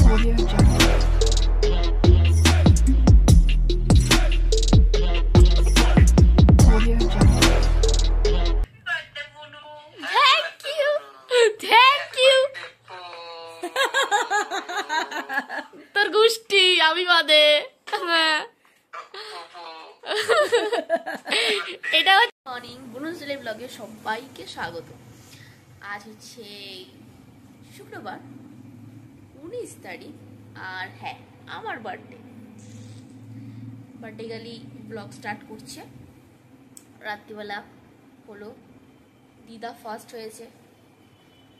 Audio Jungle. Audio Jungle. Thank you. Thank you. তোর গুষ্টি আমি বাদে। এটা হচ্ছে মর্নিং বুনুসলে ব্লগে সবাইকে স্বাগত। আজ হচ্ছে শুক্রবার 19 তারিখ আর হ্যাঁ আমার বার্থডে গালি ব্লগ স্টার্ট করছে। রাত্রিবেলা হলো দিদা ফার্স্ট হয়েছে,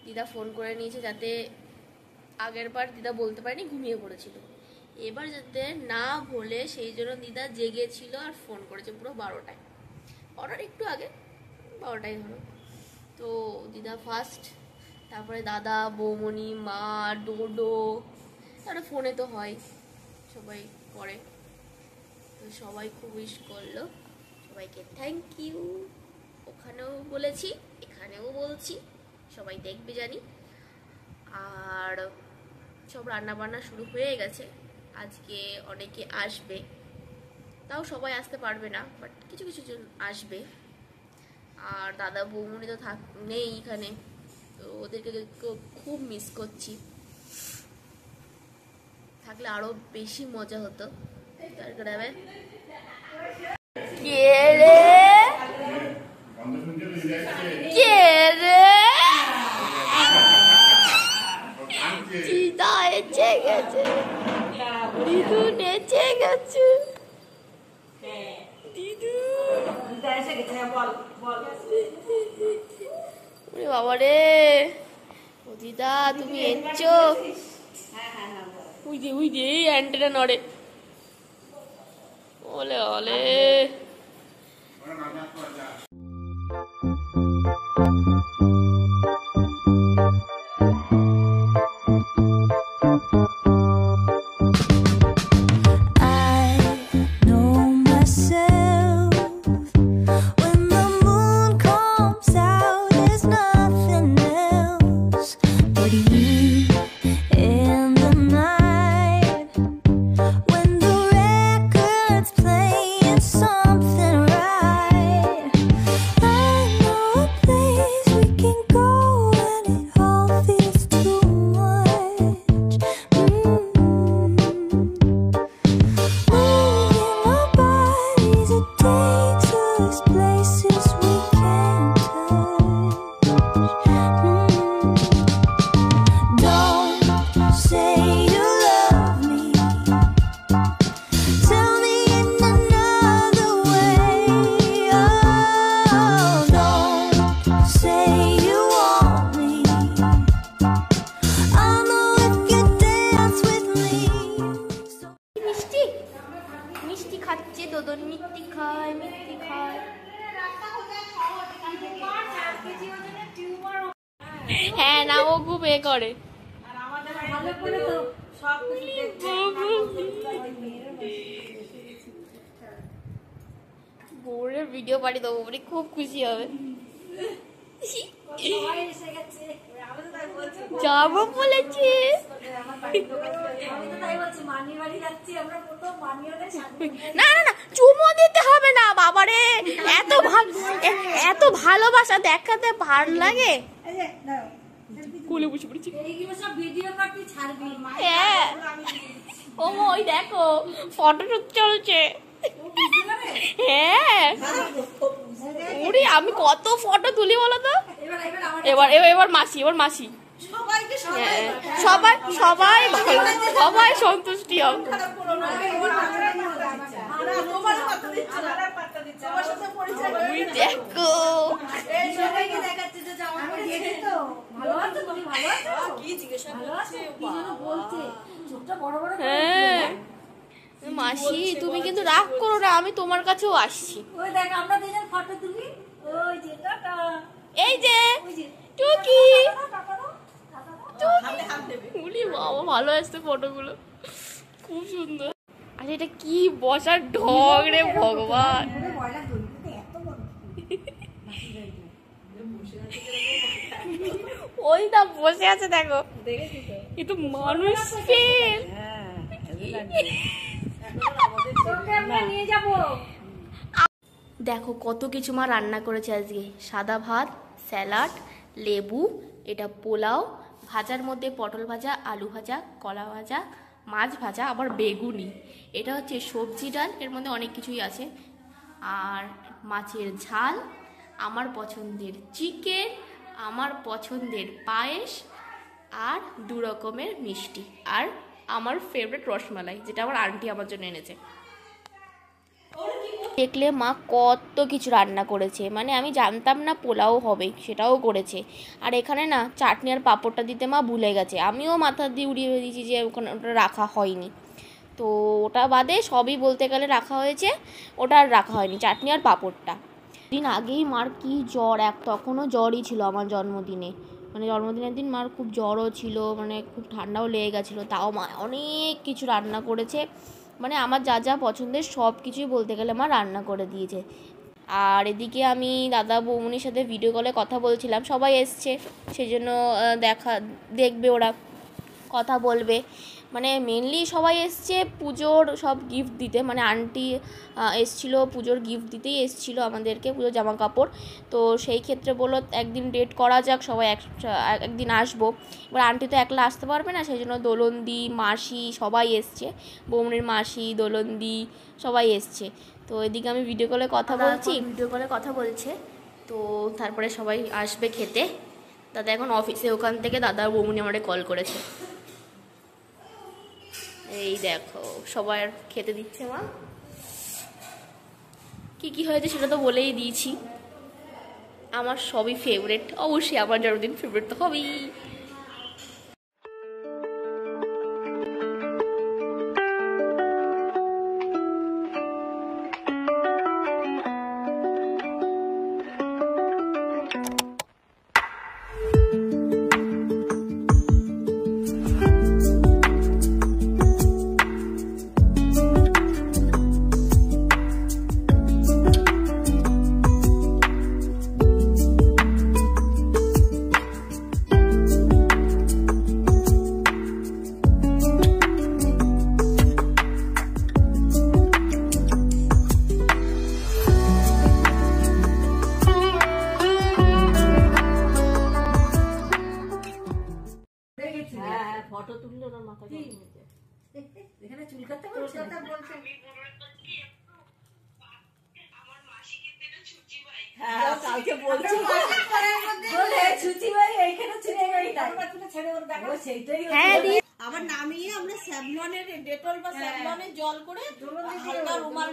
দিদা ফোন করে নিয়েছে যাতে আগের বার দিদা বলতে পারেনি ঘুমিয়ে পড়েছিল, এবার যাতে না বলে সেই জন্য দিদা জেগেছিল আর ফোন করেছে পুরো 12টায়, অর্ডার একটু আগে 12টায় হলো। তো দিদা ফার্স্ট, তারপরে দাদা, বৌমণি, মা, ডোডো, তারপরে ফোনে তো হয় সবাই করে। তো সবাই খুব উইশ করলো, সবাইকে থ্যাংক ইউ। ওখানেও বলেছি এখানেও বলছি, সবাই দেখবে জানি। আর সব রান্না বান্না শুরু হয়ে গেছে, আজকে অনেকে আসবে, তাও সবাই আসতে পারবে না, বাট কিছু কিছু জন আসবে। আর দাদা বৌমনি তো নেই এখানে, তো ওদেরকে খুব মিস করছি, থাকলে আরো বেশি মজা হতো। তার কারণে কে রে কে রে দিদা এসে গেছে, দিদু নেচে গেছে, দিদু বাবা রে, ও দিদা তুমি এসছো, উই দে অ্যান্টেনা নড়ে, ওলে ওলে। হ্যাঁ না ও খুব এ করে, বউরের ভিডিও পাঠিয়ে দেবো, বলি খুব খুশি হবে। যাবো বলেছে, না না না চুমো দিতে হবে না বাবারে, এত ভালোবাসা দেখাতে ভালো লাগে। কোলে বসে পড়েছি, হ্যাঁ ও ওই দেখো ফটো শুট চলছে, হ্যাঁ ওরে আমি কত ফটো তুলি বলো তো। এবার মাসি সবাই সবাই ভালো, সবাই সন্তুষ্টি হবে। দেখো হ্যাঁ মাসি তুমি কিন্তু রাগ করো না, আমি তোমার কাছেও আসছি। এই যে টুকি বাবা ভালো আসছে ফটোগুলো, খুব সুন্দর। আচ্ছা এটা কি বসার ঢং রে ভগবান, ওই না বসে আছে দেখো, এ তো মানুষ ফেল। দেখো কত কিছু মা রান্না করেছে আজকে। সাদা ভাত, স্যালাড, লেবু, এটা পোলাও, ভাজার মধ্যে পটল ভাজা, আলু ভাজা, কলা ভাজা, মাছ ভাজা, আবার বেগুনি। এটা হচ্ছে সবজি ডাল, এর মধ্যে অনেক কিছুই আছে। আর মাছের ঝাল, আমার পছন্দের চিকেন, আমার পছন্দের পায়েস, আর 2 রকমের মিষ্টি, আর আমার ফেভারিট রসমালাই, যেটা আমার আন্টি আমার জন্য এনেছে। দেখলে মা কত কিছু রান্না করেছে, মানে আমি জানতাম না পোলাও হবে, সেটাও করেছে। আর এখানে না চাটনি আর পাঁপড়টা দিতে মা ভুলে গেছে, আমিও মাথা দিয়ে উড়িয়ে দিয়েছি যে ওখানে ওটা রাখা হয়নি। তো ওটা বাদে সবই বলতে গেলে রাখা হয়েছে, ওটা আর রাখা হয়নি, চাটনি আর পাঁপড়টা। দিন আগেই মার কি জ্বর, তখনও জ্বরই ছিল আমার জন্মদিনে, মানে জন্মদিনের দিন মার খুব জ্বরও ছিল, মানে খুব ঠান্ডাও লেগে গেছিলো। তাও মা অনেক কিছু রান্না করেছে, মানে আমার যা যা পছন্দের সব কিছুই বলতে গেলে মা রান্না করে দিয়েছে। আর এদিকে আমি দাদা বৌমনির সাথে ভিডিও কলে কথা বলছিলাম, সবাই এসছে, সেই জন্য দেখবে, ওরা কথা বলবে। মানে মেনলি সবাই এসছে পুজোর সব গিফট দিতে, মানে আন্টি এসছিল পুজোর গিফট দিতেই এসছিলো আমাদেরকে, পুজোর জামা কাপড়। তো সেই ক্ষেত্রে বললো একদিন ডেট করা যাক, সবাই একদিন আসবো। এবার আন্টি তো একলা আসতে পারবে না, সেই জন্য দোলনদি, মাসি সবাই এসছে, বৌমনির মাসি, দোলনদি সবাই এসছে। তো এদিকে আমি ভিডিও কলে কথা বলছে, তো তারপরে সবাই আসবে খেতে। দাদা এখন অফিসে, ওখান থেকে দাদা বৌমনি আমাকে কল করেছে। এই দেখো সবাই খেতে দিচ্ছে মা। কি কি হয়েছে সেটা তো বলেই দিয়েছি, আমার সবই ফেভারিট, অবশ্যই আমার জন্মদিন ফেভারিট তো হবেই। ফটো তুললে ওনার মাথা এখানে চুল কাটতে বলছে। আবার নামিয়ে আমরা স্যাভলনের ডেটল বা স্যাভলনের জল করে হালকা রুমাল